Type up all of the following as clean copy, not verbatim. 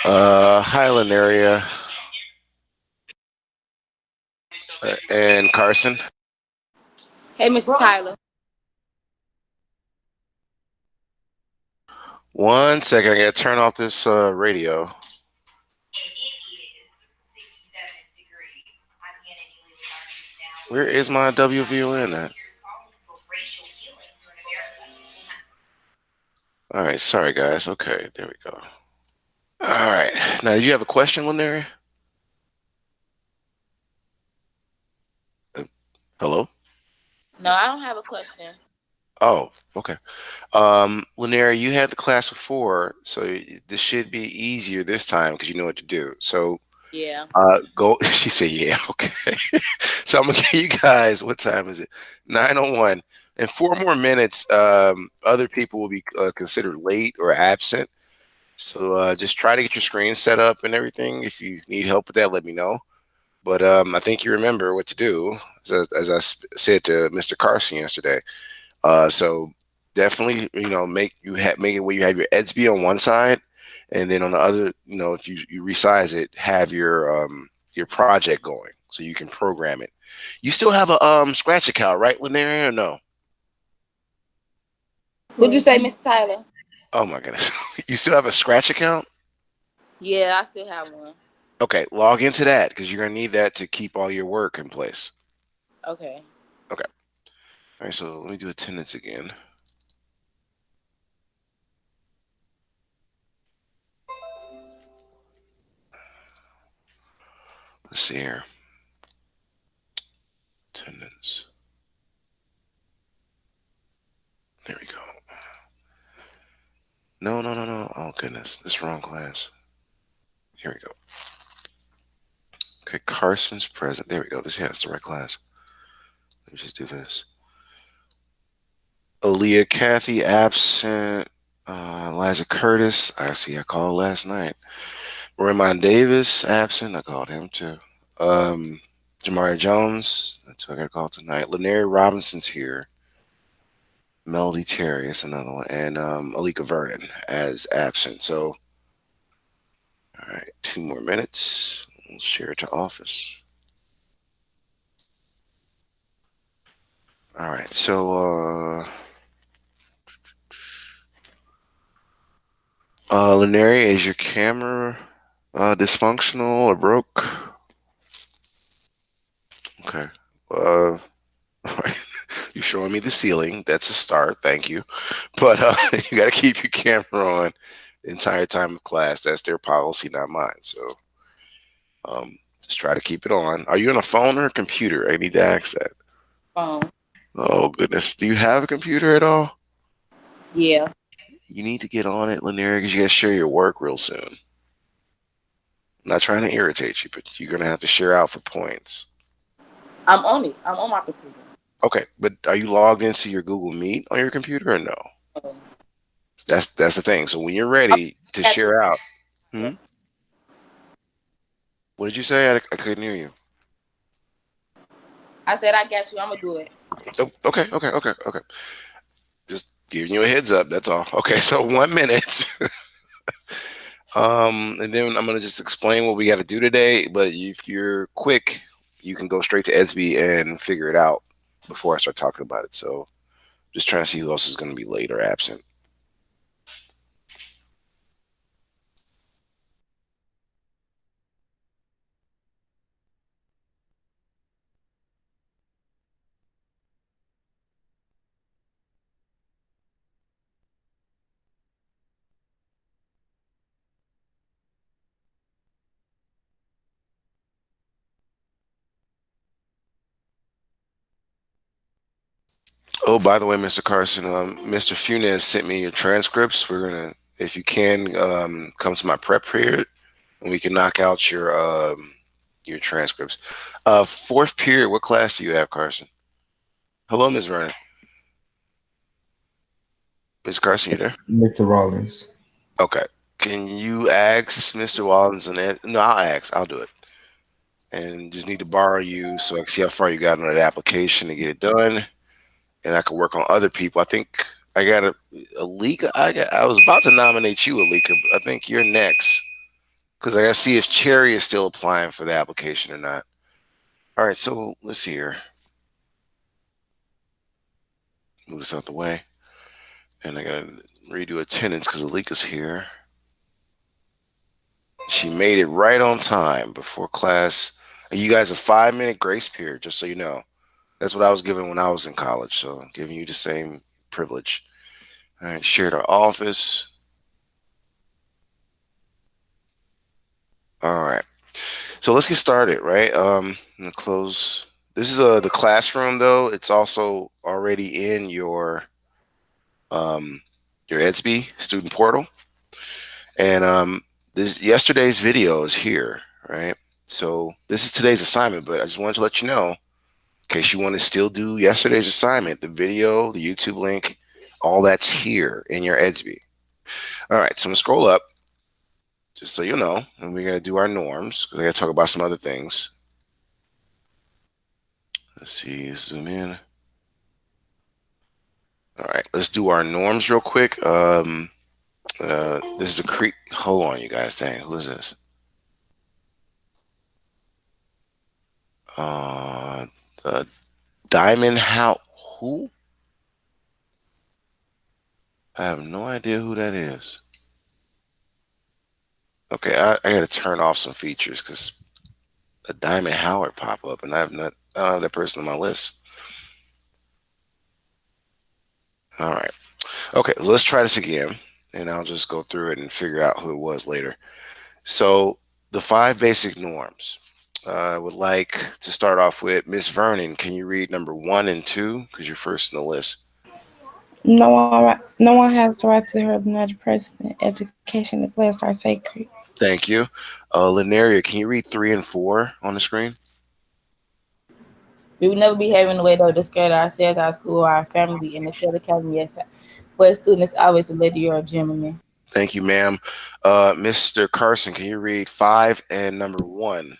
Highland area, and Carson. Hey, Mr. Tyler. 1 second, I gotta turn off this radio. Where is my WVON at? All right, sorry guys. Okay, there we go. All right, now do you have a question, Linaria? Hello? No, I don't have a question. Oh, okay. Linaria, you had the class before, so this should be easier this time because you know what to do. So, Yeah. go. She said, "Yeah, okay." So I'm gonna give you guys. What time is it? 9:01. In 4 more minutes, other people will be considered late or absent. So just try to get your screen set up and everything. If you need help with that, let me know. But I think you remember what to do, as I said to Mr. Carson yesterday. So definitely, make it where you have your EDSB on one side, and then on the other, if you resize it, have your project going so you can program it. You still have a Scratch account, right, Linaria, or no? What'd you say, Mr. Tyler? Oh my goodness, you still have a Scratch account? Yeah, I still have one. Okay, log into that because you're gonna need that to keep all your work in place. Okay. Okay. All right, so let me do attendance again. Let's see here. Attendance. There we go. No, no, no, no. Oh goodness, this wrong class. Here we go. Okay, Carson's present. There we go. This, yeah, it's the right class. Let me just do this. Aaliyah Kathy absent. Liza Curtis. I see. I called last night. Raymond Davis absent. I called him too. Um, Jamari Jones. That's who I got to call tonight. Lanaire Robinson's here. Melody Terry is another one, and Alika Vernon as absent. So, all right, 2 more minutes. We'll share it to office. All right, so Linaria, is your camera dysfunctional or broke? Okay. All right. You're showing me the ceiling. That's a start. Thank you. But you got to keep your camera on the entire time of class. That's their policy, not mine. So just try to keep it on. Are you on a phone or a computer? I need to ask that. Phone. Oh, goodness. Do you have a computer at all? Yeah. You need to get on it, Linaria, because you got to share your work real soon. I'm not trying to irritate you, but you're going to have to share out for points. I'm on it. I'm on my computer. Okay, but are you logged into your Google Meet on your computer or no? Oh, That's the thing. So when you're ready to got you. share out, hmm? Yeah. What did you say? I couldn't hear you. I said I got you. I'm gonna do it. Oh, okay, okay, okay, okay. Just giving you a heads up. That's all. Okay, so 1 minute. And then I'm gonna just explain what we got to do today. But if you're quick, you can go straight to SB and figure it out before I start talking about it. So just trying to see who else is going to be late or absent. Oh, by the way, Mr. Carson, Mr. Funes sent me your transcripts. We're gonna, if you can, come to my prep period, and we can knock out your transcripts. Fourth period. What class do you have, Carson? Hello, Ms. Vernon. Ms. Carson, you there? Mr. Rollins. Okay. Can you ask Mr. Wallens and no, I'll ask. I'll do it. And just need to borrow you so I can see how far you got on that application to get it done, and I can work on other people. I think I got a Alika. I was about to nominate you, Alika, but I think you're next. because I gotta see if Cherry is still applying for the application or not. All right, so let's see here. Move this out the way, and I gotta redo attendance because Alika's here. She made it right on time before class. And you guys a 5 minute grace period, just so you know. That's what I was given when I was in college, so I'm giving you the same privilege. All right, shared our office. All right. So let's get started, right? I'm gonna close. This is the classroom though. It's also already in um your EDSB student portal. And this yesterday's video is here, right? So this is today's assignment, but I just wanted to let you know, in case you want to still do yesterday's assignment, the video, the YouTube link, all that's here in your EDSB. All right, so I'm gonna scroll up just so you know, and we're gonna do our norms because I gotta talk about some other things. Let's see, zoom in. All right, let's do our norms real quick. This is the hold on, you guys. Dang, who is this? Uh, the Diamond How? Who? I have no idea who that is. Okay, I gotta turn off some features because a Diamond Howard pop up, and I don't have that person on my list. All right. Okay, let's try this again, and I'll just go through it and figure out who it was later. So the 5 basic norms. I would like to start off with Miss Vernon. Can you read number 1 and 2? Because you're first in the list. No one has the right to hurt another person. Education and class are sacred. Thank you. Linearia, can you read 3 and 4 on the screen? We will never be having a way to discredit ourselves, our school, our family, and the Cell Academy. Yes, for a student, it's always a lady or a gentleman. Thank you, ma'am. Mr. Carson, can you read 5 and number 1?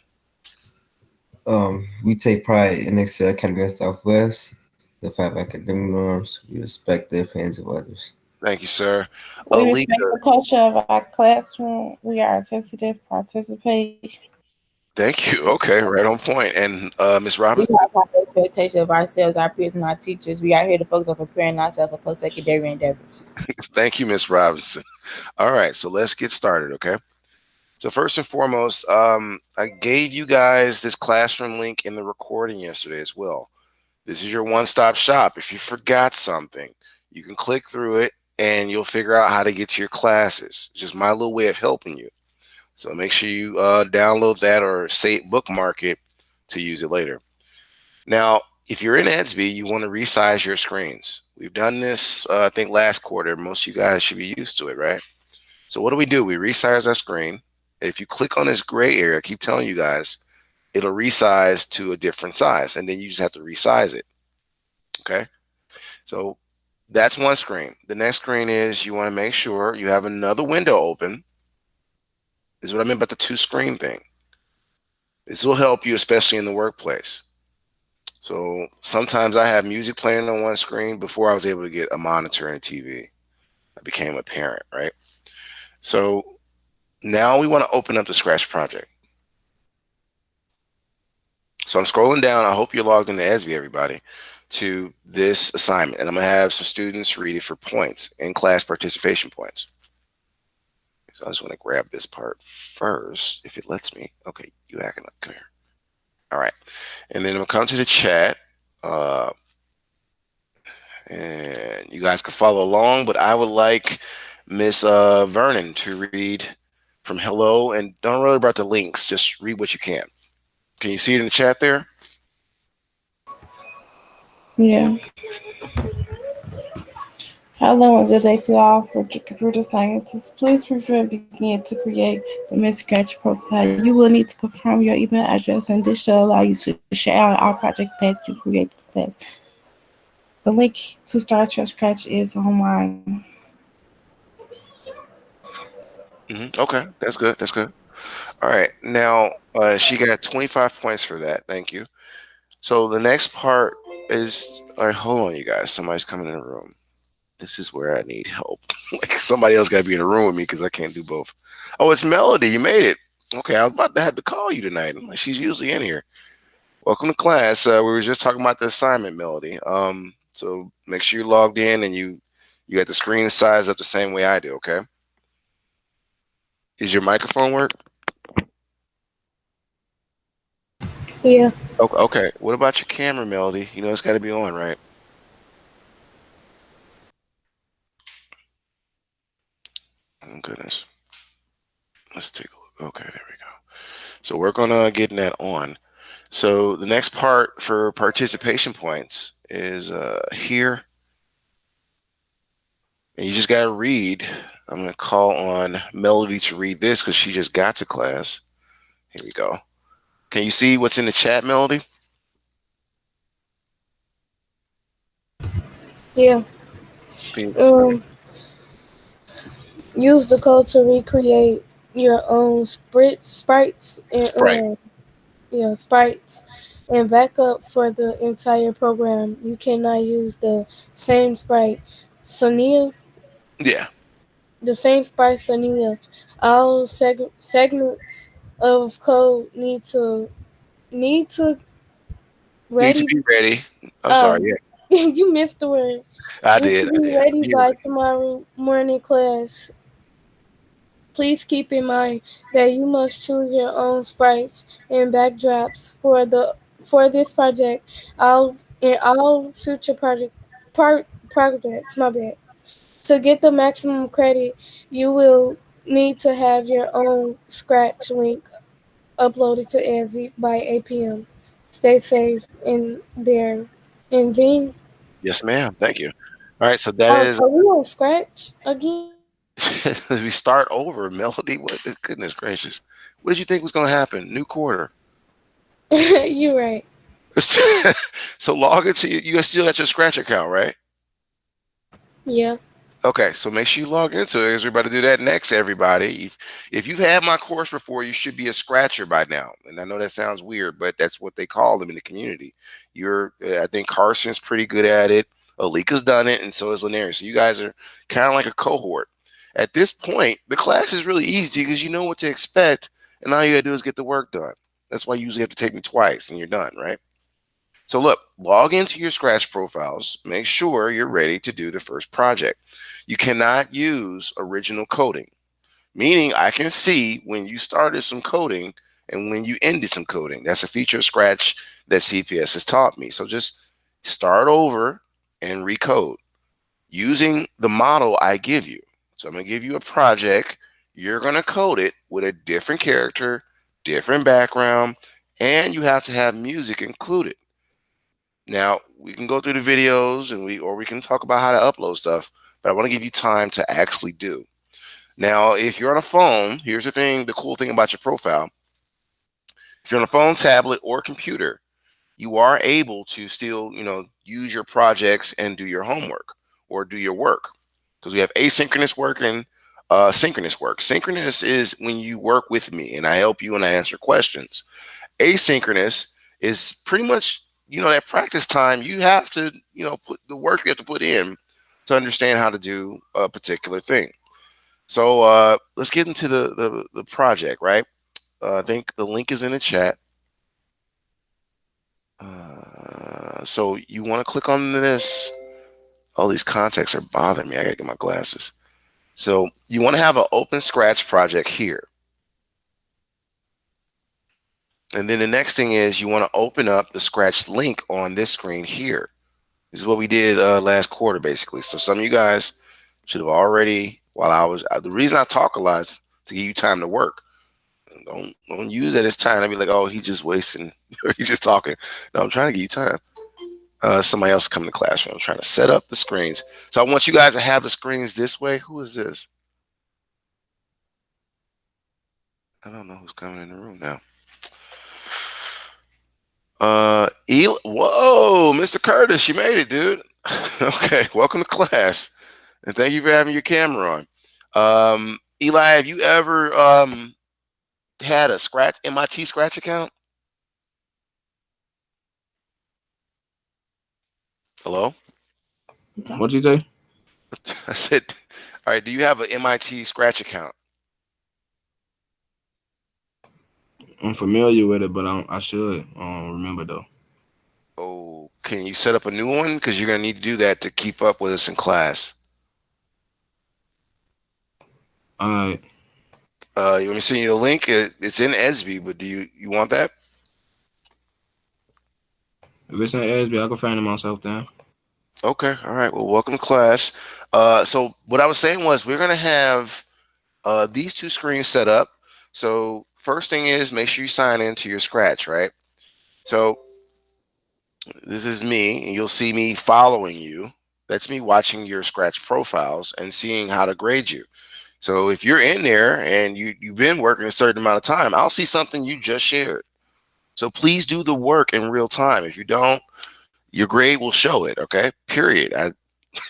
We take pride in Excel Academy of Southwest. The 5 academic norms. We respect the opinions of others. Thank you, sir. We respect Alika, the culture of our classroom. We are attentive, participate. thank you. Okay, right on point. And Miss We Robinson? have high expectations of ourselves, our peers, and our teachers. We are here to focus on preparing ourselves for post-secondary endeavors. Thank you, Miss Robinson. All right, so let's get started, okay? So first and foremost, I gave you guys this classroom link in the recording yesterday as well. This is your one-stop shop. If you forgot something, you can click through it and you'll figure out how to get to your classes. Just my little way of helping you. So make sure you download that or say bookmark it to use it later. Now, if you're in EDSB, you want to resize your screens. We've done this, I think, last quarter. Most of you guys should be used to it, right? So what do? We resize our screen. If you click on this gray area, I keep telling you guys, it'll resize to a different size, and then you just have to resize it. Okay? So that's one screen. The next screen is you want to make sure you have another window open. This is what I meant about the two screen thing. This will help you, especially in the workplace. So sometimes I have music playing on one screen before I was able to get a monitor and a TV. I became a parent, right? So now we want to open up the Scratch project. So I'm scrolling down. I hope you're logged into ESB, everybody, to this assignment. And I'm going to have some students read it for points, in-class participation points. So I just want to grab this part first, if it lets me. Okay, you acting up. Come here. All right. And then I'm going to come to the chat. And you guys can follow along, but I would like Miss Vernon to read from hello, and don't worry about the links. Just read what you can. Can you see it in the chat there? Yeah. Hello and good day to all for computer scientists. Please prepare begin to create the Miss Scratch profile. You will need to confirm your email address, and this shall allow you to share our project that you create this class. The link to start your Scratch is online. Okay, that's good. That's good. All right. Now, she got 25 points for that. Thank you. So the next part is, all right, hold on, you guys. Somebody's coming in the room. This is where I need help. Like somebody else got to be in the room with me because I can't do both. Oh, it's Melody. You made it. Okay, I was about to have to call you tonight. I'm like, she's usually in here. Welcome to class. We were just talking about the assignment, Melody. So make sure you're logged in and you got the screen size up the same way I do. Okay. Is your microphone work? Yeah. Okay. Okay. What about your camera, Melody? You know it's got to be on, right? Oh goodness. Let's take a look. Okay, there we go. So work on getting that on. So the next part for participation points is here, and you just got to read. I'm going to call on Melody to read this because she just got to class. Here we go. Can you see what's in the chat, Melody? Yeah. Can Um, use the code to recreate your own sprites and Sprite. sprites and backup for the entire program. You cannot use same sprite. Sonia, Yeah. the same sprite Sonia. All segments of code need to Need to ready. be ready. I'm sorry. Um, Yeah, you missed the word. I Need to did. I be did. ready Be by ready. tomorrow morning class. Please keep in mind that you must choose your own sprites and backdrops for this project. All future projects. My bad. To get the maximum credit, you will need to have your own Scratch link uploaded to Anzi by 8 p.m. Stay safe in there. And then, Yes, ma'am. Thank you. All right. So that is are we on Scratch again? we start over, Melody. What? Goodness gracious. What did you think was going to happen? New quarter. You're right. So log into you guys still got your Scratch account, right? Yeah. Okay, so make sure you log into it. We're about to do that next, everybody. If you've had my course before, you should be a scratcher by now. And I know that sounds weird, but that's what they call them in the community. I think Carson's pretty good at it. Alika's done it, and so is Linaire. So you guys are kind of like a cohort. At this point, the class is really easy because you know what to expect, and all you gotta do is get the work done. That's why you usually have to take me twice, and you're done, right? So look, log into your Scratch profiles. Make sure you're ready to do the first project. You cannot use original coding, meaning I can see when you started some coding and when you ended some coding. That's a feature of Scratch that CPS has taught me. So just start over and recode using the model I give you. So I'm going to give you a project. You're going to code it with a different character, different background, and you have to have music included. Now we can go through the videos and we can talk about how to upload stuff, but I want to give you time to actually do. Now, if you're on a phone, here's the cool thing about your profile. If you're on a phone, tablet, or computer, you are able to still, use your projects and do your homework or do your work. Because we have asynchronous work and synchronous work. Synchronous is when you work with me and I help you and I answer questions. Asynchronous is pretty much that practice time you have to put the work you have to put in to understand how to do a particular thing. So let's get into the project, right? I think the link is in the chat. So you want to click on this. All these contacts are bothering me. I gotta get my glasses. So you want to have an open Scratch project here. And then the next thing is you want to open up the Scratch link on this screen here. This is what we did last quarter, basically. So some of you guys should have already, the reason I talk a lot is to give you time to work. Don't use that as time. I'd be like, oh, he's just wasting, or he's just talking. No, I'm trying to give you time. Somebody else coming to classroom. I'm trying to set up the screens. So I want you guys to have the screens this way. Who is this? I don't know who's coming in the room now. Whoa, Mr. Curtis, you made it, dude. Okay, welcome to class, and thank you for having your camera on. Eli, have you ever had a MIT Scratch account? Hello? What'd you say? I said, all right, do you have an MIT Scratch account? I'm familiar with it, but I should remember though. Oh, can you set up a new one? Because you're gonna need to do that to keep up with us in class. All right. You want me to send you the link? It's in Esby, but do you want that? If it's in ASB, I can find it myself then. Okay, all right. Well, welcome to class. So what I was saying was we're gonna have these two screens set up. So first thing is make sure you sign into your Scratch, right? So this is me, and you'll see me following you. That's me watching your Scratch profiles and seeing how to grade you. So if you're in there and you've been working a certain amount of time, I'll see something you just shared. So please do the work in real time. If you don't, your grade will show it. Okay. Period. I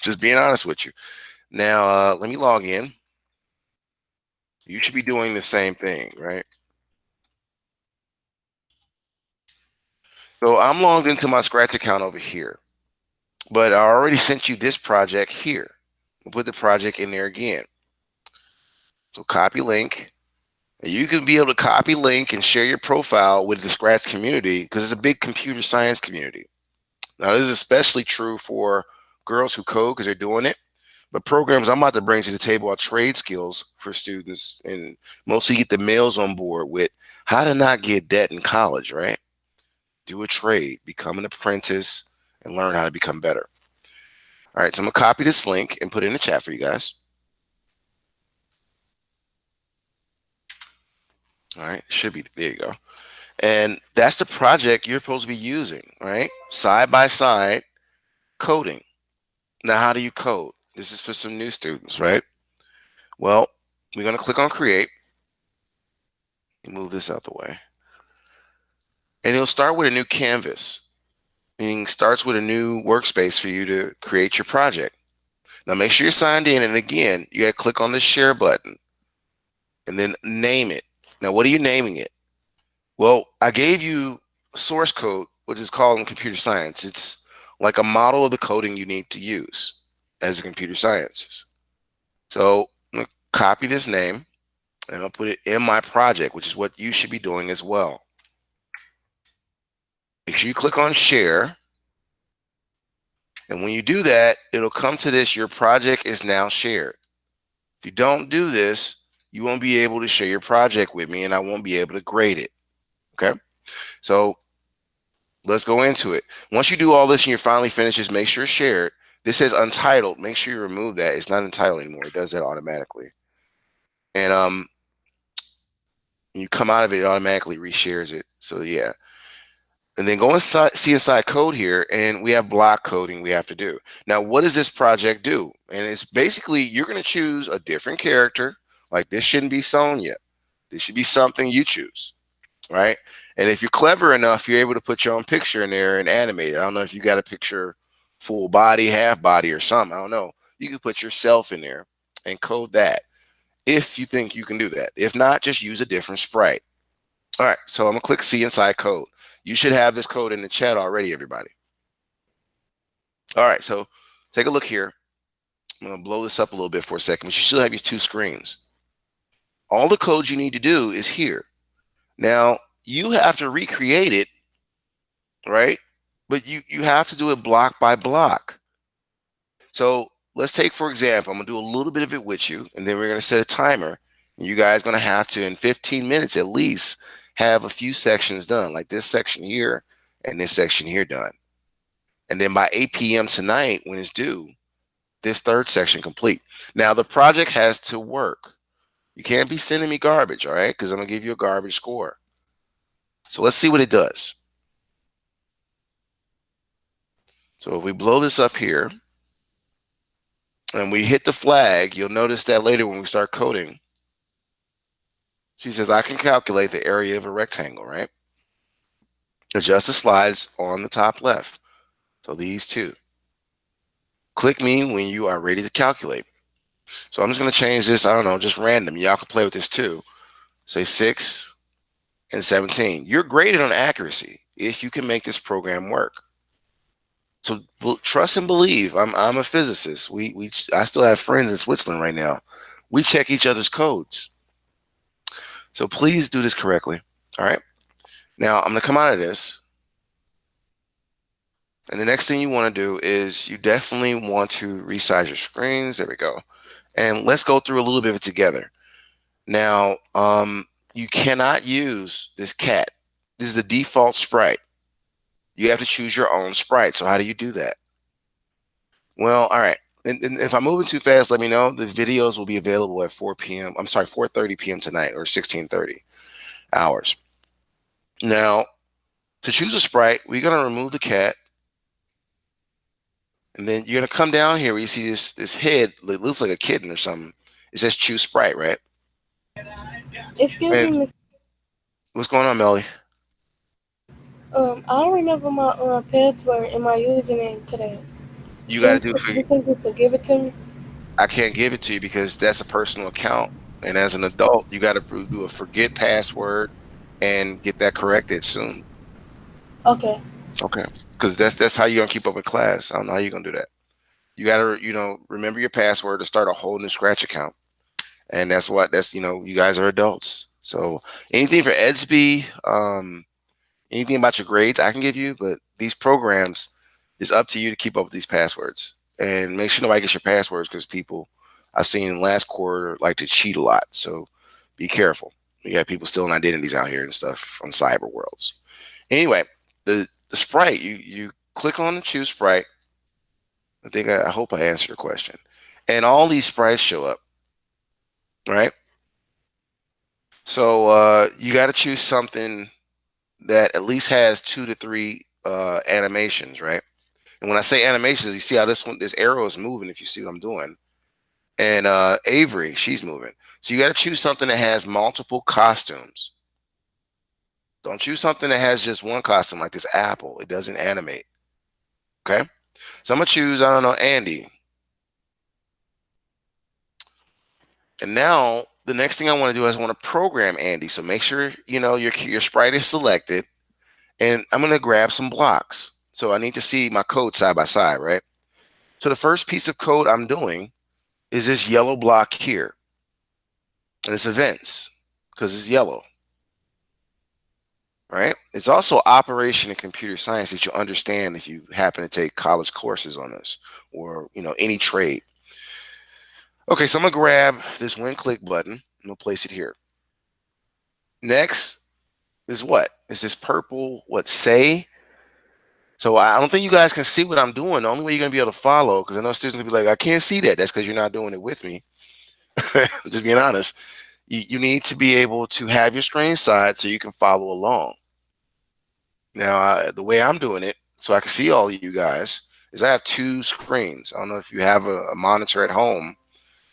just being honest with you. Now let me log in. You should be doing the same thing, right? So I'm logged into my Scratch account over here, but I already sent you this project here. I'll put the project in there again. So copy link. You can be able to copy link and share your profile with the Scratch community because it's a big computer science community. Now, this is especially true for girls who code because they're doing it. But programs I'm about to bring to the table are trade skills for students and mostly get the males on board with how to not get debt in college, right? Do a trade, become an apprentice, and learn how to become better. All right, so I'm going to copy this link and put it in the chat for you guys. All right, should be, there you go. And that's the project you're supposed to be using, right? Side by side coding. Now, how do you code? This is for some new students, right? Well, we're going to click on create. Move this out the way. And it'll start with a new canvas, meaning starts with a new workspace for you to create your project. Now, make sure you're signed in. And again, you got to click on the share button and then name it. Now, what are you naming it? Well, I gave you source code, which is called in computer science. It's like a model of the coding you need to use as a computer sciences. So I'm going to copy this name and I'll put it in my project, which is what you should be doing as well. Make sure you click on share. And when you do that, it'll come to this, your project is now shared. If you don't do this, you won't be able to share your project with me and I won't be able to grade it. Okay. So let's go into it. Once you do all this and you're finally finished, just make sure it's shared. This says untitled. Make sure you remove that. It's not entitled anymore. It does that automatically. And you come out of it, it automatically reshares it. So yeah. And then go inside, see inside code here, and we have block coding we have to do. Now, what does this project do? And it's basically you're going to choose a different character. Like this shouldn't be Sonia. This should be something you choose, right? And if you're clever enough, you're able to put your own picture in there and animate it. I don't know if you got a picture full body, half body, or something. I don't know. You can put yourself in there and code that if you think you can do that. If not, just use a different sprite. All right, so I'm gonna click see inside code. You should have this code in the chat already, everybody. All right, so take a look here. I'm gonna blow this up a little bit for a second, but you still have your two screens. All the code you need to do is here. Now, you have to recreate it, right? But you have to do it block by block. So let's take, for example, I'm gonna do a little bit of it with you, and then we're gonna set a timer. And you guys are gonna have to, in 15 minutes at least, have a few sections done, like this section here and this section here done. And then by 8 p.m. tonight, when it's due, this third section complete. Now the project has to work. You can't be sending me garbage, all right? Because I'm gonna give you a garbage score. So let's see what it does. So if we blow this up here and we hit the flag, you'll notice that later when we start coding, she says, I can calculate the area of a rectangle, right? Adjust the slides on the top left. So these two. Click me when you are ready to calculate. So I'm just going to change this, I don't know, just random. Y'all can play with this too. Say 6 and 17. You're graded on accuracy if you can make this program work. So trust and believe. I'm a physicist. I still have friends in Switzerland right now. We check each other's codes. So please do this correctly. All right. Now I'm going to come out of this. And the next thing you want to do is you definitely want to resize your screens. There we go. And let's go through a little bit of it together. Now, you cannot use this cat. This is the default sprite. You have to choose your own sprite. So how do you do that? Well, all right. And if I'm moving too fast, let me know. The videos will be available at 4 p.m. I'm sorry, 4:30 p.m. tonight or 16:30 hours. Now, to choose a sprite, we're going to remove the cat. And then you're going to come down here where you see this head that looks like a kitten or something. It says choose sprite, right? Excuse And me, Miss. what's going on, Melly? I don't remember my password and my username today. You got to do You think you could give it to me? I can't give it to you because that's a personal account. And as an adult, you got to do a forget password and get that corrected soon. Okay. Okay. Because that's how you're going to keep up with class. I don't know how you're going to do that. You got to, remember your password to start a whole new Scratch account. And you guys are adults. So anything for EDSB, anything about your grades I can give you, but these programs, it's up to you to keep up with these passwords. And make sure nobody gets your passwords because people I've seen in last quarter like to cheat a lot. So be careful. You got people stealing identities out here and stuff on cyber worlds. Anyway, the sprite, you click on the choose sprite. I hope I answered your question. And all these sprites show up, right? So you got to choose something that at least has 2 to 3 animations, right? And when I say animations, you see how this arrow is moving if you see what I'm doing. And Avery, she's moving. So you got to choose something that has multiple costumes. Don't choose something that has just one costume like this apple. It doesn't animate. Okay? So I'm going to choose, I don't know, Andy. And now the next thing I want to do is I want to program Andy. So make sure, your sprite is selected. And I'm going to grab some blocks. So I need to see my code side by side, right? So the first piece of code I'm doing is this yellow block here. And it's events because it's yellow, right? It's also operation and computer science that you'll understand if you happen to take college courses on this or, any trade. Okay, so I'm going to grab this one click button. I'm going to place it here. Next is what? Is this purple, say? So I don't think you guys can see what I'm doing. The only way you're going to be able to follow, because I know students will be like, I can't see that. That's because you're not doing it with me. Just being honest. You need to be able to have your screen side so you can follow along. Now, the way I'm doing it, so I can see all of you guys, is I have 2 screens. I don't know if you have a monitor at home,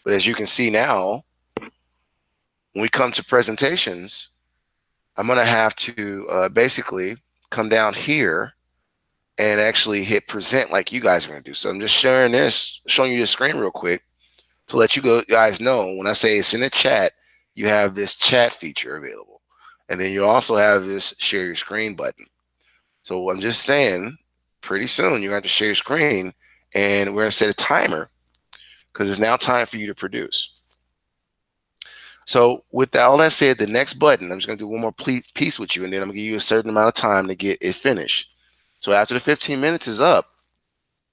but as you can see now, when we come to presentations, I'm going to have to basically come down here and actually hit present like you guys are going to do. So I'm just showing you this screen real quick to let you guys know when I say it's in the chat, you have this chat feature available. And then you also have this share your screen button. So I'm just saying pretty soon you're going to have to share your screen and we're going to set a timer because it's now time for you to produce. So with all that said, the next button, I'm just going to do one more piece with you and then I'm going to give you a certain amount of time to get it finished. So after the 15 minutes is up,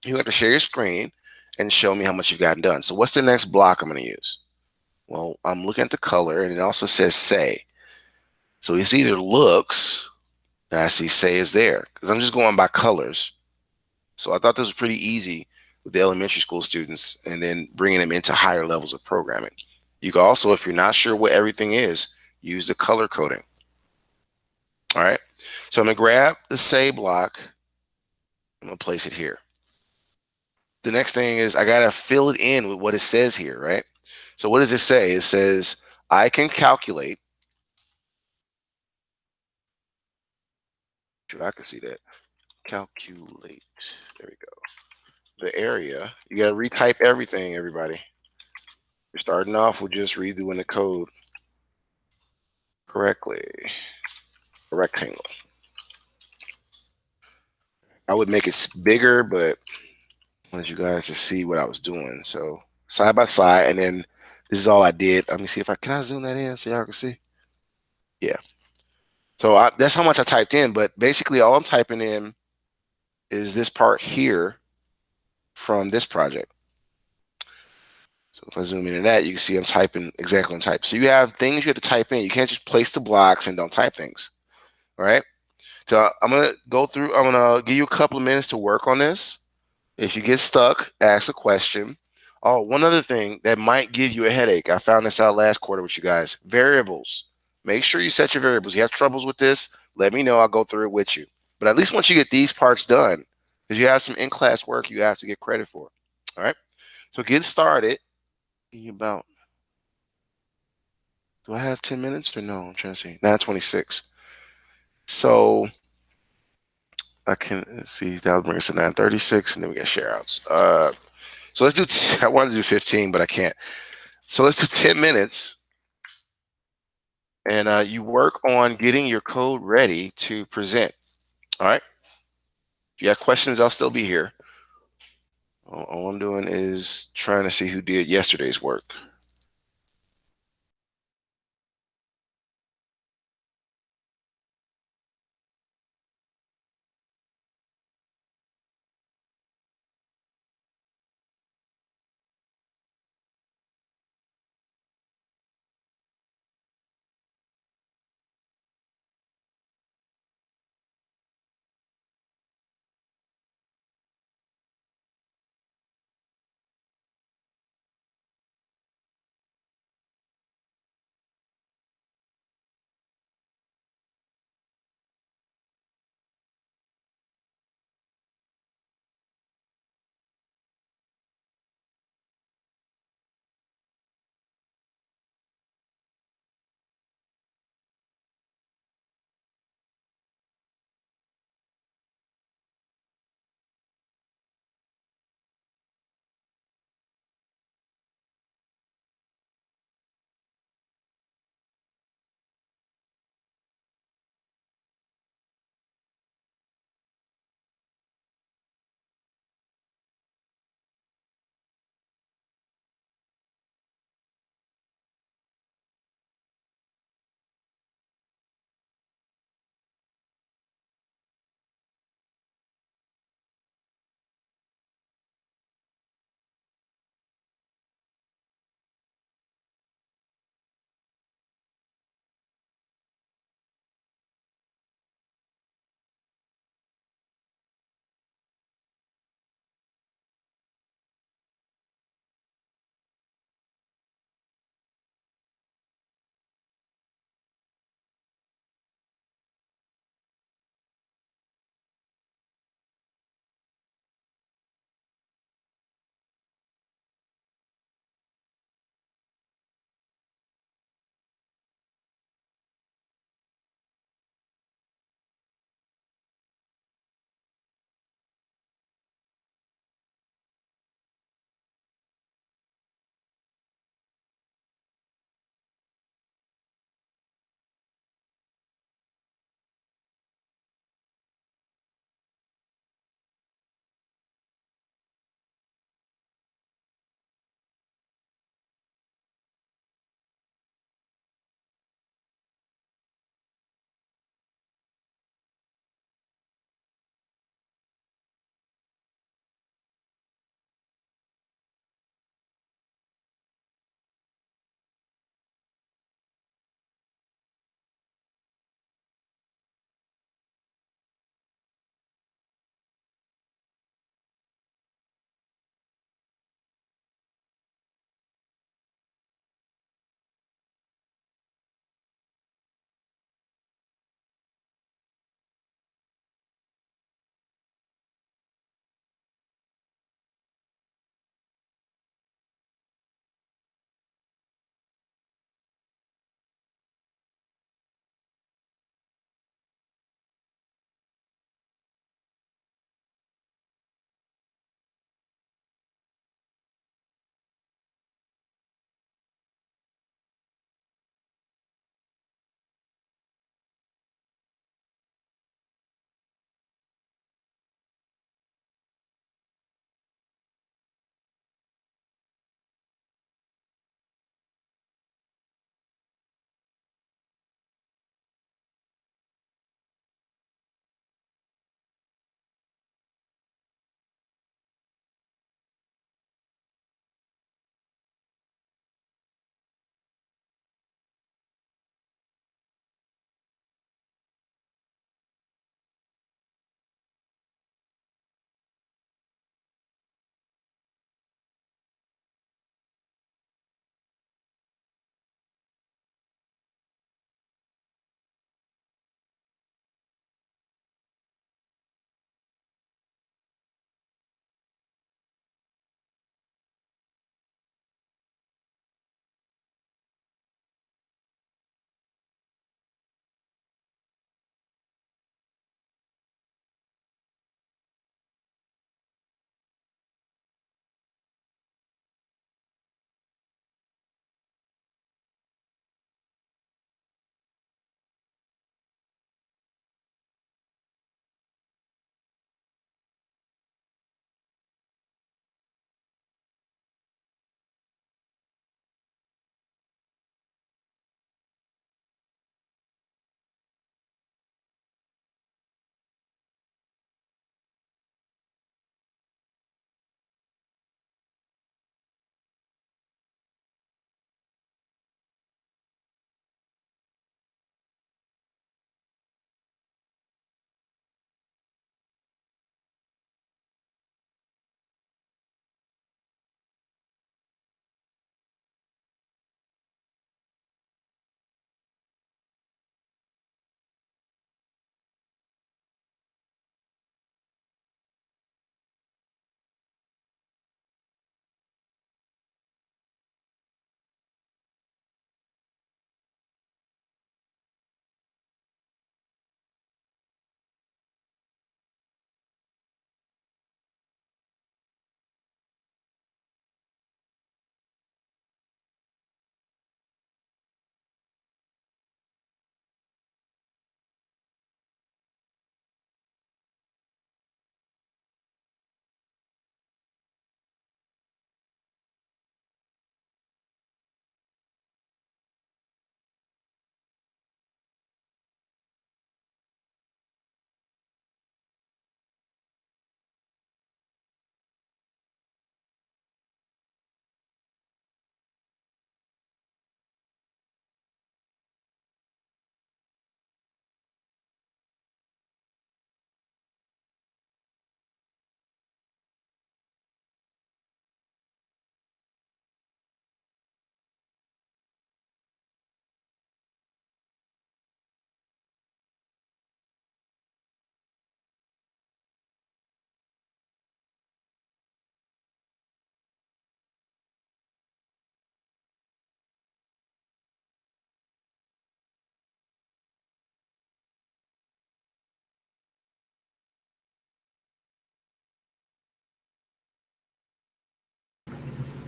you have to share your screen and show me how much you've gotten done. So what's the next block I'm going to use? Well, I'm looking at the color and it also says say. So it's either looks, and I see say is there because I'm just going by colors. So I thought this was pretty easy with the elementary school students and then bringing them into higher levels of programming. You can also, if you're not sure what everything is, use the color coding. All right. So I'm going to grab the say block. I'm going to place it here. The next thing is I got to fill it in with what it says here, right? So what does it say? It says, I can calculate. Sure, I can see that. Calculate. There we go. The area. You got to retype everything, everybody. You're starting off with just redoing the code correctly. A rectangle. I would make it bigger, but I wanted you guys to see what I was doing. So side by side, and then this is all I did. Let me see if can I zoom that in so y'all can see? Yeah. So that's how much I typed in. But basically, all I'm typing in is this part here from this project. So if I zoom into that, you can see I'm typing exactly what I'm typing. So you have things you have to type in. You can't just place the blocks and don't type things. All right. So I'm gonna go through. I'm gonna give you a couple of minutes to work on this. If you get stuck, ask a question. Oh, one other thing that might give you a headache. I found this out last quarter with you guys. Variables. Make sure you set your variables. You have troubles with this, let me know. I'll go through it with you. But at least once you get these parts done, because you have some in-class work you have to get credit for. All right. So get started. About, do I have 10 minutes or no? I'm trying to see. 9:26. So I can see that would bring us to 9:36, and then we got share outs. So let's do. I wanted to do 15, but I can't. So let's do 10 minutes, and you work on getting your code ready to present. All right. If you have questions, I'll still be here. All I'm doing is trying to see who did yesterday's work.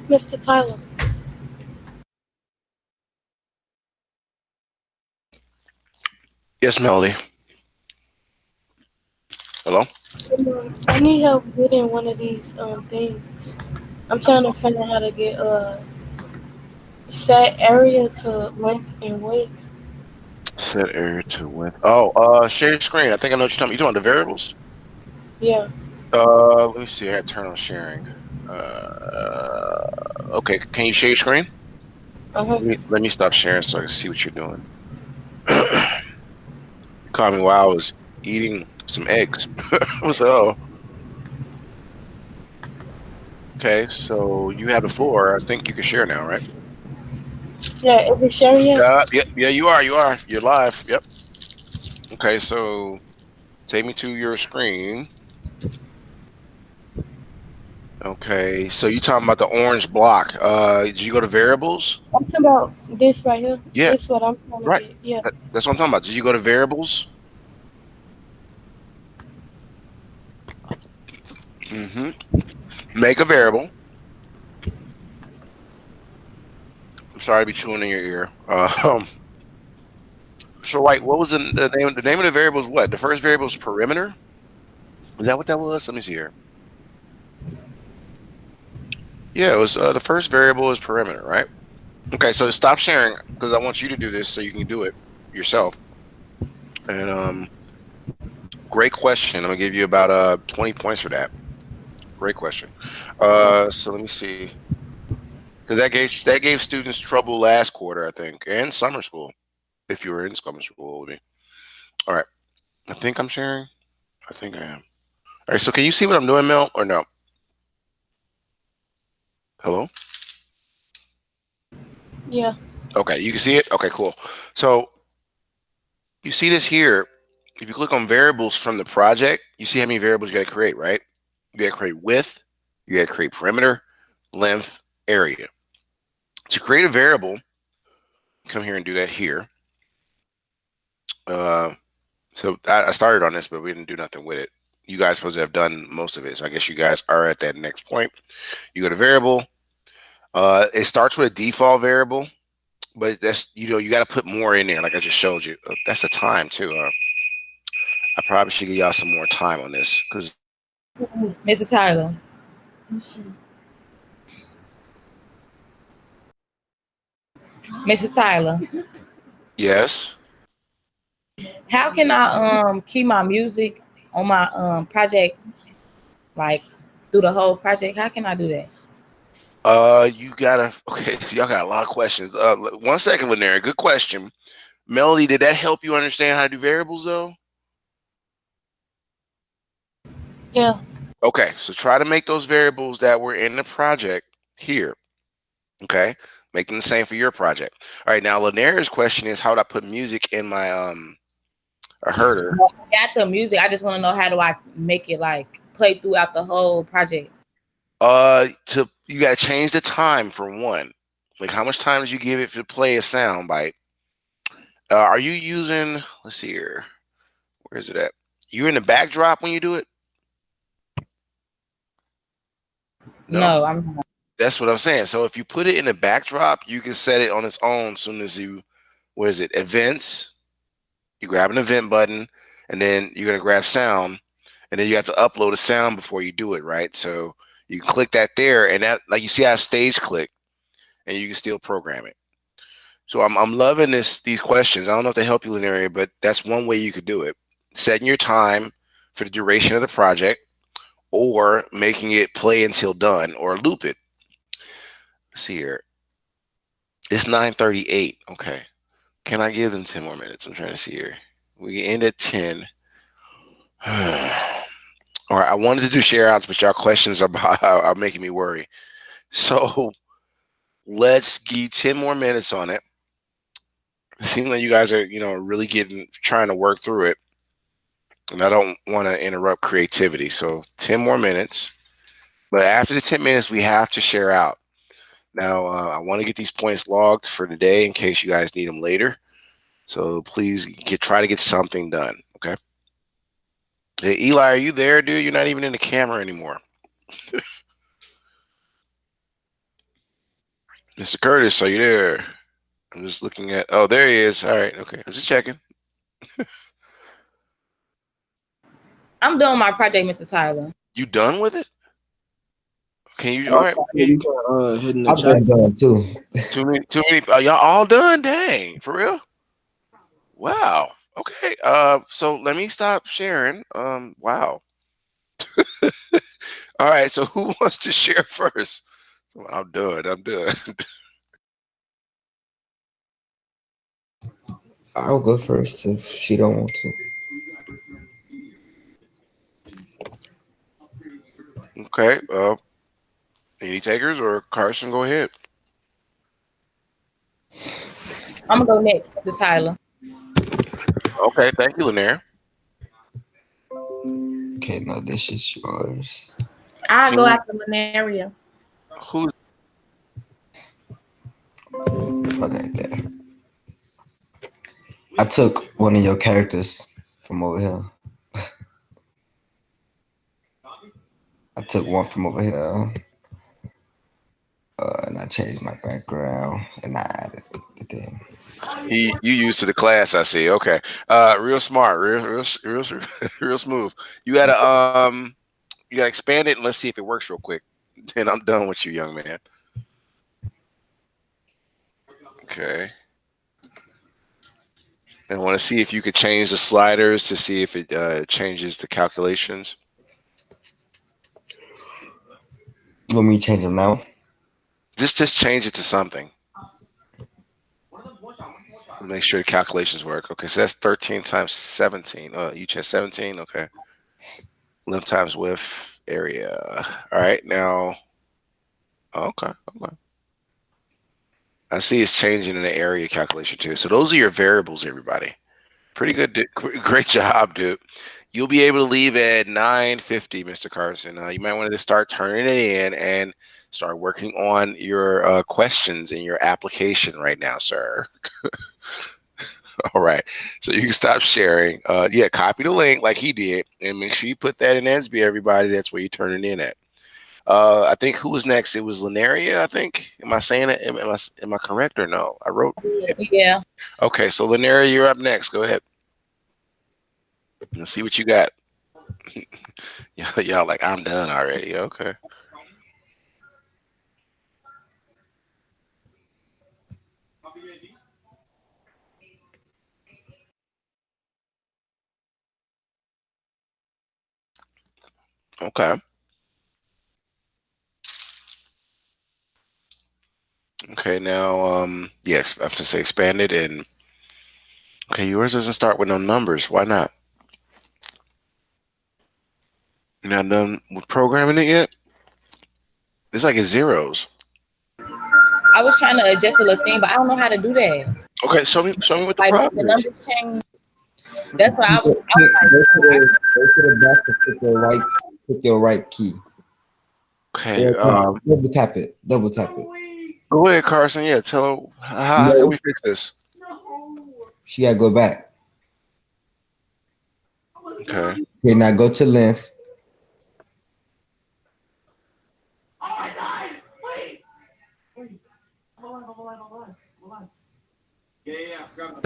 Mr. Tyler. Yes, Melody. Hello? I need help getting one of these things. I'm trying to find out how to get set area to length and width. Set area to width. Oh, share your screen. I think I know what you're talking about. You talking about the variables? Yeah. Let me see. I got to turn on sharing. Okay. Can you share your screen? Uh-huh. Let me stop sharing so I can see what you're doing. You caught me while I was eating some eggs. So, okay. So you have the floor. I think you can share now, right? Yeah, is it sharing yet? Yeah. You are. You are. You're live. Yep. Okay. So take me to your screen. Okay. So you talking about the orange block? Did you go to variables? I'm talking about this right here. Yeah. This what I'm trying to Right. get. Yeah. That's what I'm talking about. Did you go to variables? Mm-hmm. Make a variable. I'm sorry to be chewing in your ear. So right, what was the name? The name of the variable is what? The first variable is perimeter. Is that what that was? Let me see here. Yeah, it was the first variable is perimeter, right? Okay, so stop sharing because I want you to do this so you can do it yourself. And great question. I'm gonna give you about 20 points for that. Great question. So let me see because that gave students trouble last quarter, I think, and summer school if you were in summer school with me. All right, I think I'm sharing. I think I am. All right, so can you see what I'm doing, Mel, or no? Hello. Yeah. Okay, you can see it. Okay, cool. So you see this here. If you click on variables from the project, you see how many variables you got to create, right? You got to create width, you got to create perimeter, length, area. To create a variable, come here and do that here. Uh, so I started on this, but we didn't do nothing with it. You guys supposed to have done most of it. So I guess you guys are at that next point. You go to variable. It starts with a default variable, but that's you got to put more in there, like I just showed you. That's the time too. I probably should give y'all some more time on this because Mr. Tyler. Mr. Tyler. yes. How can I keep my music on my project like through the whole project? How can I do that? You gotta okay. Y'all got a lot of questions. 1 second, Linaire. Good question. Melody, did that help you understand how to do variables though? Yeah. Okay, so try to make those variables that were in the project here. Okay, make them the same for your project. All right, now Linaire's question is how do I put music in my a herder? Well, I got the music. I just want to know how do I make it like play throughout the whole project. To you gotta change the time for one. Like how much time did you give it to play a sound bite? Are you using? Let's see here. Where is it at? You're in the backdrop when you do it. No, No, I'm that's what I'm saying. So if you put it in the backdrop, you can set it on its own. As soon as you, what is it? Events. You grab an event button, and then you're gonna grab sound, and then you have to upload a sound before you do it, right? So you can click that there, and that like you see, I have stage click, and you can still program it. So I'm loving these questions. I don't know if they help you in the area, but that's one way you could do it. Setting your time for the duration of the project, or making it play until done, or loop it. Let's see here. It's 9:38. Okay. Can I give them 10 more minutes? I'm trying to see here. We end at 10. All right. I wanted to do share outs, but y'all questions are making me worry. So let's give 10 more minutes on it. It seems like you guys are, really trying to work through it. And I don't want to interrupt creativity. So 10 more minutes. But after the 10 minutes, we have to share out. Now, I want to get these points logged for today in case you guys need them later. So please try to get something done. Okay. Hey, Eli, are you there, dude? You're not even in the camera anymore. Mr. Curtis, are you there? I'm just looking at. Oh, there he is. All right. Okay. I'm just checking. I'm doing my project, Mr. Tyler. You done with it? Can you? All Oh, right. yeah, you can hit in the I've chat. been done too. Too many. Too many. Y'all all done? Dang. For real? Wow. Okay. So let me stop sharing. Wow. All right. So who wants to share first? I'm done. I'm done. I'll go first if she don't want to. Okay. Any takers or Carson? Go ahead. I'm gonna go next, Mr. Tyler. Okay. Thank you, Lanier. Okay, no, this is yours. I'll Can go you? after Lanaria. Who's? Okay, there. I took one of your characters from over here. I took one from over here, and I changed my background, and I added the thing. You used to the class, I see. Okay. Real smart, real real smooth. You gotta you gotta expand it and let's see if it works real quick. Then I'm done with you, young man. Okay. And I want to see if you could change the sliders to see if it changes the calculations. You want me to change them now? Just change it to something. Make sure the calculations work. Okay, so that's 13 times 17. You changed 17. Okay. Length times width area. All right, now. Okay. Okay. I see it's changing in the area calculation too. So those are your variables, everybody. Pretty good. Great job, dude. You'll be able to leave at 9:50, Mr. Carson. You might want to start turning it in and start working on your questions in your application right now, sir. All right. So you can stop sharing. Yeah, copy the link like he did and make sure you put that in SB, everybody. That's where you turn it in at. I think who was next? It was Linaria, I think. Am I saying it? Am I correct or no? I wrote. Yeah. Okay, so Linaria, you're up next. Go ahead. Let's see what you got. Y'all like, I'm done already. Okay. Okay. Okay, now yes, I have to say expanded and okay, yours doesn't start with no numbers. Why not? You're not done with programming it yet? It's like it's zeros. I was trying to adjust the little thing, but I don't know how to do that. Okay, show me what the Like make the problem is. numbers change. That's what I was Go to the back and click your right key. Okay, Double tap it. Double tap it. go ahead, Carson. Yeah, tell her how can we fix this? She gotta go back. Okay. Okay, now go to length.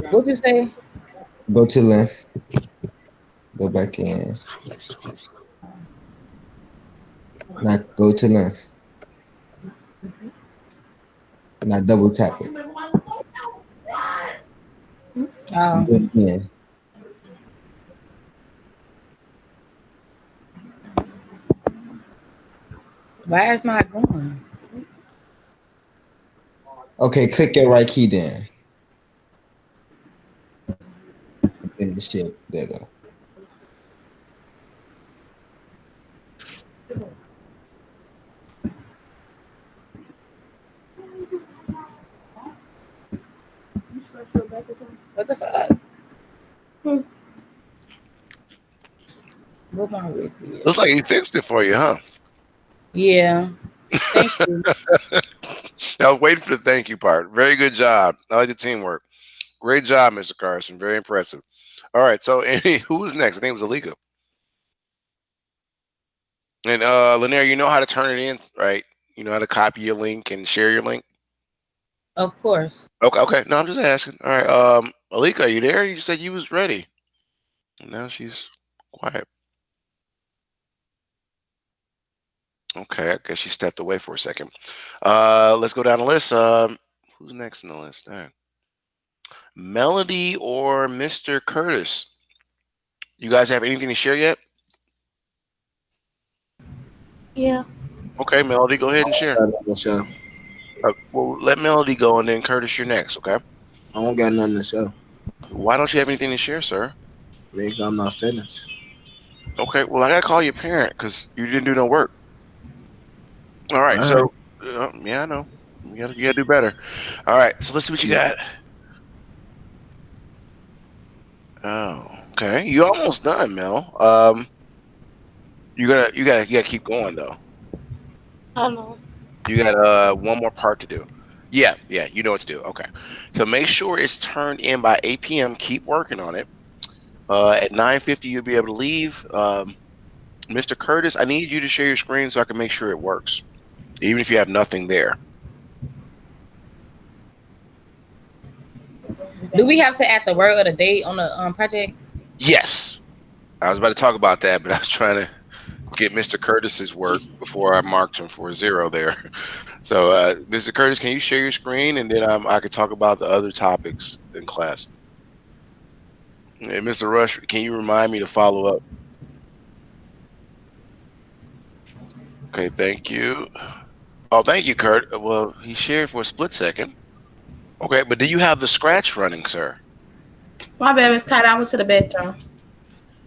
What you say? Go to length. Go back in. Now go to length. Now double tap it. Yeah. Why is not going? Okay, click your right key then. In the ship. There you go. What the fuck? What my with you? Looks like he fixed it for you, huh? Yeah. Thank you. I was waiting for the thank you part. Very good job. I like the teamwork. Great job, Mr. Carson. Very impressive. All right, so who was next? I think it was Alika. And Lanier, you know how to turn it in, right? You know how to copy your link and share your link? Of course. Okay. No, I'm just asking. All right. Alika, are you there? You said you was ready. Now she's quiet. Okay, I guess she stepped away for a second. Let's go down the list. Who's next in the list? All right. Melody or Mr. Curtis? You guys have anything to share yet? Yeah. Okay, Melody, go ahead and share. Got nothing to show. Well, let Melody go, and then Curtis, you're next. Okay. I don't got nothing to show. Why don't you have anything to share, sir? Because I'm not finished. Okay. Well, I gotta call your parent because you didn't do no work. All right. All So, yeah, I know. You gotta do better. All right. So let's see what you got. Oh, okay. You almost done, Mel. You gotta keep going though. I know. You got one more part to do. Yeah, you know what to do. Okay. So make sure it's turned in by 8 p.m. Keep working on it. At 9:50 you'll be able to leave. Mr. Curtis, I need you to share your screen so I can make sure it works, even if you have nothing there. Do we have to add the word of the day on the project? Yes. I was about to talk about that, but I was trying to get Mr. Curtis's work before I marked him for a 0 there. So, Mr. Curtis, can you share your screen, and then I could talk about the other topics in class. And Mr. Rush, can you remind me to follow up? Okay, thank you. Oh, thank you, Kurt. Well, he shared for a split second. Okay, but do you have the scratch running, sir? My bad, Miss Tight. I went to the bedroom.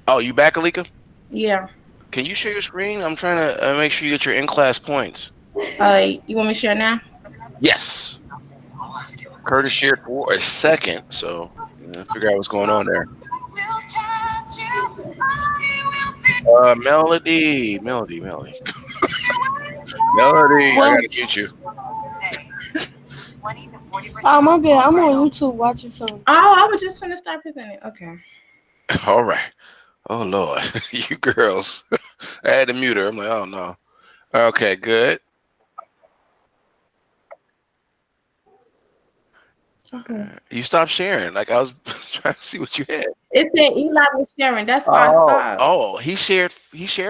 Oh, you back, Alika? Yeah. Can you share your screen? I'm trying to make sure you get your in-class points. You want me to share now? Yes. Curtis shared for a second, so figure out what's going on there. Melody. Melody, I gotta mute you. Oh, my bad. I'm on YouTube watching something. Oh, I was just finna start presenting. Okay. All right. Oh Lord, you girls. I had to mute her. I'm like, oh no. Okay, good. Okay. You stopped sharing. Like I was trying to see what you had. It said Eli was sharing. That's why I stopped. Oh, he shared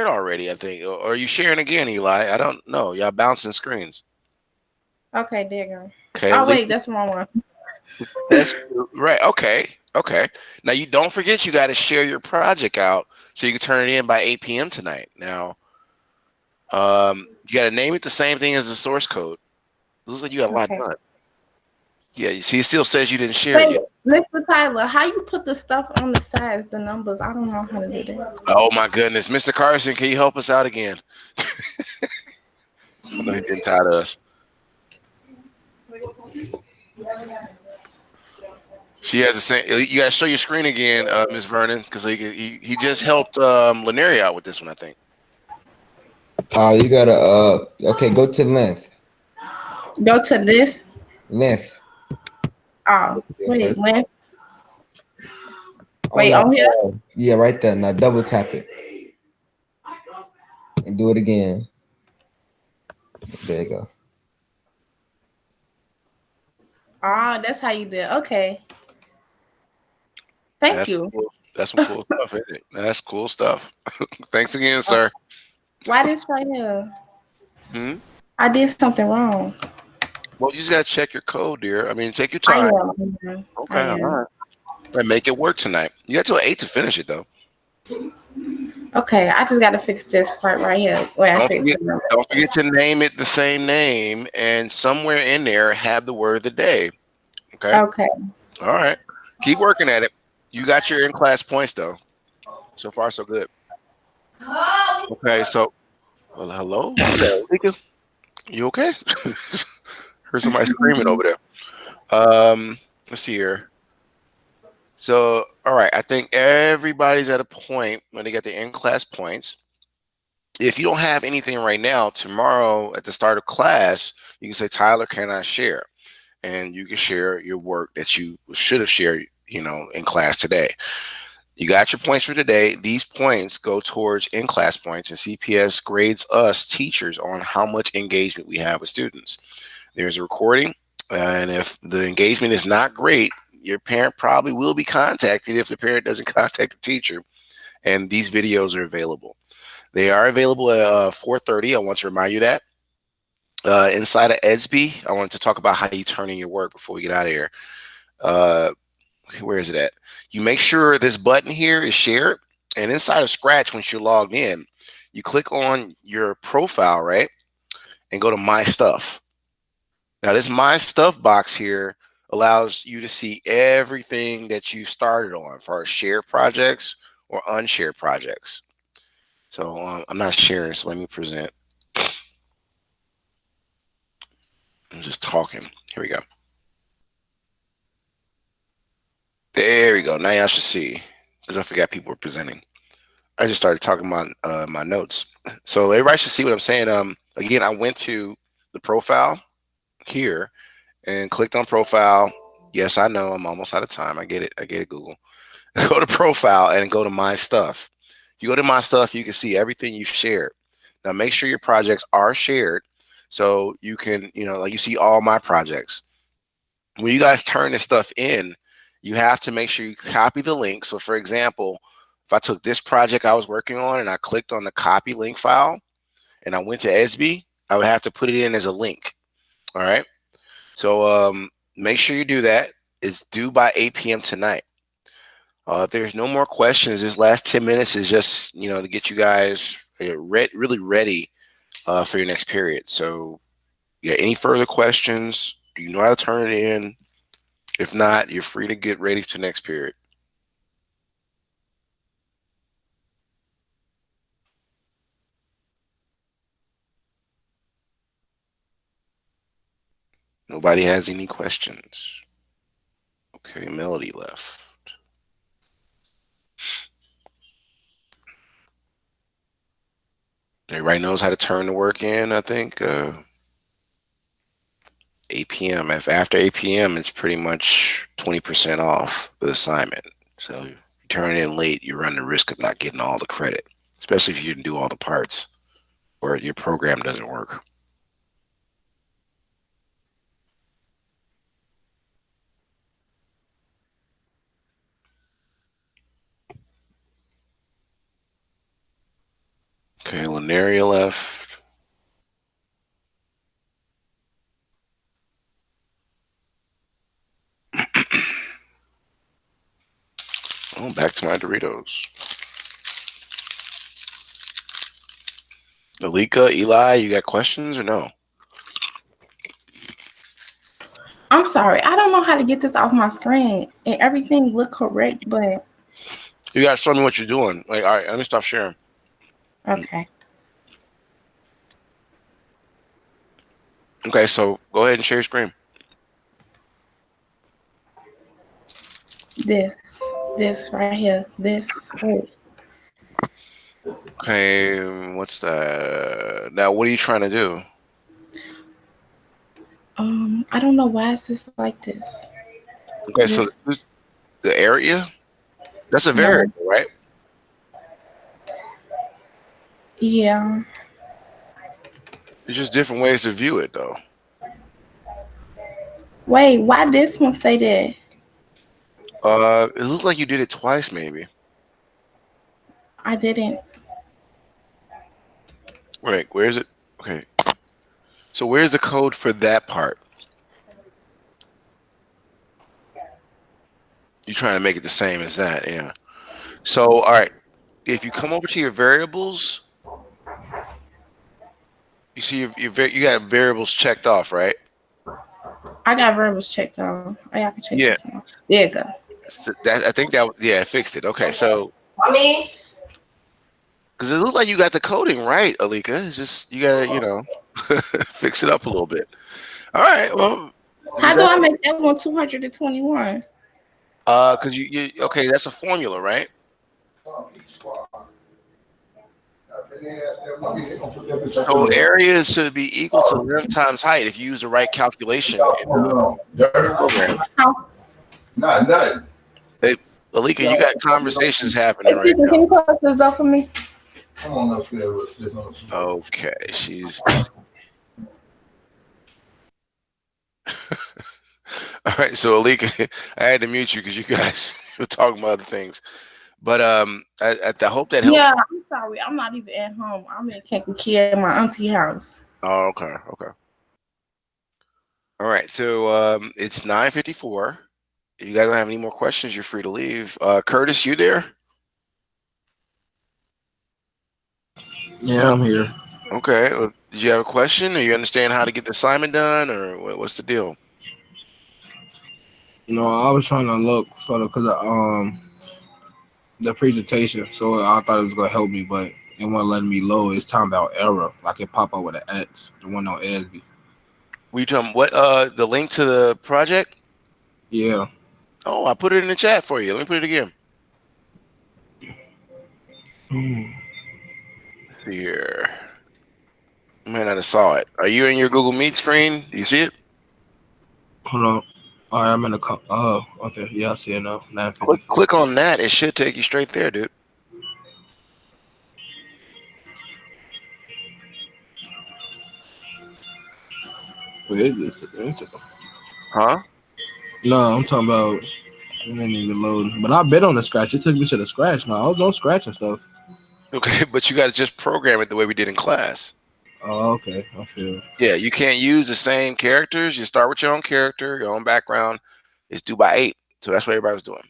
already, I think. Or are you sharing again, Eli? I don't know. Y'all bouncing screens. Okay, there you go. Okay. Oh wait, that's the wrong one. That's right. Okay. Now you don't forget you got to share your project out so you can turn it in by 8 p.m. tonight. Now, you got to name it the same thing as the source code. Looks like you got a lot done. Yeah, you see, it still says you didn't share it yet. Mr. Tyler, how you put the stuff on the sides, the numbers? I don't know how to do that. Oh my goodness, Mr. Carson, can you help us out again? I know he's getting tired of us. She has the same. You got to show your screen again, Ms. Vernon, because he just helped Lanaria out with this one, I think. You gotta okay, go to length. Go to this. Length. Oh, wait, length. Oh, Wait, no, on here? Yeah, right there. Now double tap it. And do it again. There you go. Oh, that's how you do it. Okay. Thank you. Cool. That's some cool stuff, isn't it? That's cool stuff. Thanks again, sir. Why this right here? I did something wrong. Well, you just gotta check your code, dear. I mean, take your time. Okay, all right. And make it work tonight. You got till 8 to finish it, though. Okay, I just gotta fix this part right here. Don't forget to name it the same name, and somewhere in there have the word of the day. Okay. Okay. All right. Keep working at it. You got your in-class points, though. So far, so good. Okay, so, well, hello? You okay? Heard somebody screaming over there. Let's see here. So, all right, I think everybody's at a point when they get the in-class points. If you don't have anything right now, tomorrow at the start of class, you can say, Tyler, can I share? And you can share your work that you should have shared, in class today. You got your points for today. These points go towards in-class points, and CPS grades us teachers on how much engagement we have with students. There's a recording And if the engagement is not great, your parent probably will be contacted if the parent doesn't contact the teacher. And these videos are available. They are available at 4:30. I want to remind you that. Inside of EDSB, I wanted to talk about how you turn in your work before we get out of here. Where is it at? You make sure this button here is shared. And inside of Scratch, once you're logged in, you click on your profile, right? And go to My Stuff. Now, this My Stuff box here allows you to see everything that you started on for our shared projects or unshared projects. So I'm not sharing, so let me present. I'm just talking. Here we go. There we go. Now y'all should see, because I forgot people were presenting. I just started talking about my notes. So everybody should see what I'm saying. Again, I went to the profile here and clicked on profile. Yes, I know I'm almost out of time. I get it, Google. Go to profile and go to My Stuff. If you go to My Stuff, you can see everything you've shared. Now make sure your projects are shared so you can, like you see all my projects. When you guys turn this stuff in, you have to make sure you copy the link. So for example, if I took this project I was working on and I clicked on the copy link file and I went to ESB, I would have to put it in as a link. All right. So make sure you do that. It's due by 8 p.m. tonight. If there's no more questions, this last 10 minutes is just, to get you guys really ready for your next period. So yeah, any further questions? Do you know how to turn it in? If not, you're free to get ready for next period. Nobody has any questions. Okay, Melody left. Everybody knows how to turn the work in, I think. 8 p.m. If after 8 p.m., it's pretty much 20% off the assignment. So if you turn it in late, you run the risk of not getting all the credit, especially if you didn't do all the parts or your program doesn't work. Okay, Linaria left. Oh, back to my Doritos. Alika, Eli, you got questions or no? I'm sorry, I don't know how to get this off my screen, and everything look correct, but You gotta show me what you're doing. Like, all right, let me stop sharing. okay. Okay, so go ahead and share your screen. This right here. This. Wait. Okay, what's that? Now, what are you trying to do? I don't know why is this like this. Okay, so the area, that's a No. variable, right? Yeah. It's just different ways to view it, though. Wait, why this one say that? It looks like you did it twice, maybe. I didn't. Wait, where's it? Okay. So where's the code for that part? You're trying to make it the same as that, yeah. So, all right. If you come over to your variables, you see you got variables checked off, right? I got variables checked off. Oh, y'all can check Yeah. this out. There you go. I think that, yeah, it fixed it. Okay, so. Because it looks like you got the coding right, Alika. It's just, you got to, fix it up a little bit. All right, well. How do I make that one 221? Because you okay, that's a formula, right? So area should be equal to length times height if you use the right calculation. Program. Nothing. Hey, Alika, you got conversations happening right Can now. you close this door for me? Come on upstairs. Okay, she's busy. right. So Alika, I had to mute you because you guys were talking about other things. But I hope that helps. Yeah, I'm sorry. I'm not even at home. I'm in Kankakee at my auntie house. Oh, okay, okay. All right. So it's 9:54. If you guys don't have any more questions, you're free to leave. Curtis, you there? Yeah, I'm here. Okay. Did you have a question, or you understand how to get the assignment done, or what's the deal? No, I was trying to look for the presentation, so I thought it was gonna help me, but it wasn't letting me load. It's talking about error, like it pop up with an X, the one on ASB. We talking what? The link to the project? Yeah. Oh, I put it in the chat for you. Let me put it again. Hmm. Let's see here. I might not have saw it. Are you in your Google Meet screen? Do you see it? Hold on. All right, I'm in the oh, okay. Yeah, I see it now. Click 9:56. click on that. It should take you straight there, dude. What is this? Huh? No, I'm talking about it didn't even load. But I bet on the scratch. It took me to the scratch. No, I was on scratch and stuff. Okay, but you got to just program it the way we did in class. Oh, okay. I feel. Yeah, you can't use the same characters. You start with your own character, your own background. It's due by 8. So that's what everybody was doing.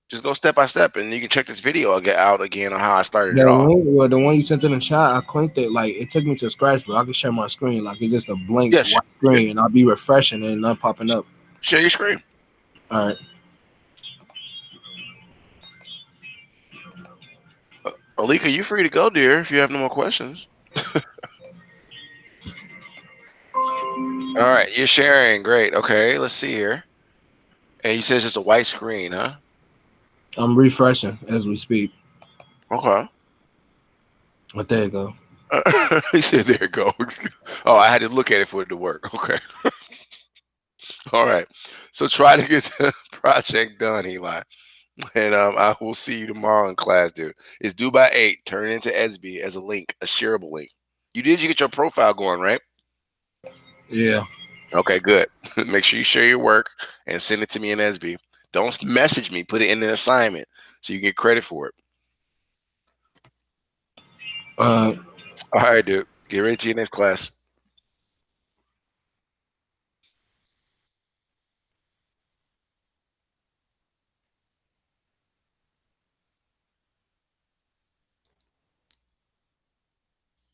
Just go step by step, and you can check this video out again on how I started The it off. link, well, the one you sent in the chat, I clicked it. Like it took me to scratch, but I can share my screen. Like it's just a blank Yeah, white screen, and I'll be refreshing and not popping up. share your screen. All right. Alika, you free to go, dear, if you have no more questions. All right, you're sharing. Great. Okay, let's see here. And you said it's just a white screen, huh? I'm refreshing as we speak. Okay. But there you go. He said, there it goes. Oh, I had to look at it for it to work. Okay. All right. So try to get the project done, Eli. And I will see you tomorrow in class, dude. It's due by 8. Turn it into SB as a link, a shareable link. You get your profile going, right? Yeah. Okay, good. Make sure you share your work and send it to me in SB. Don't message me. Put it in the assignment so you get credit for it. Uh, All right, dude. Get ready to your next class.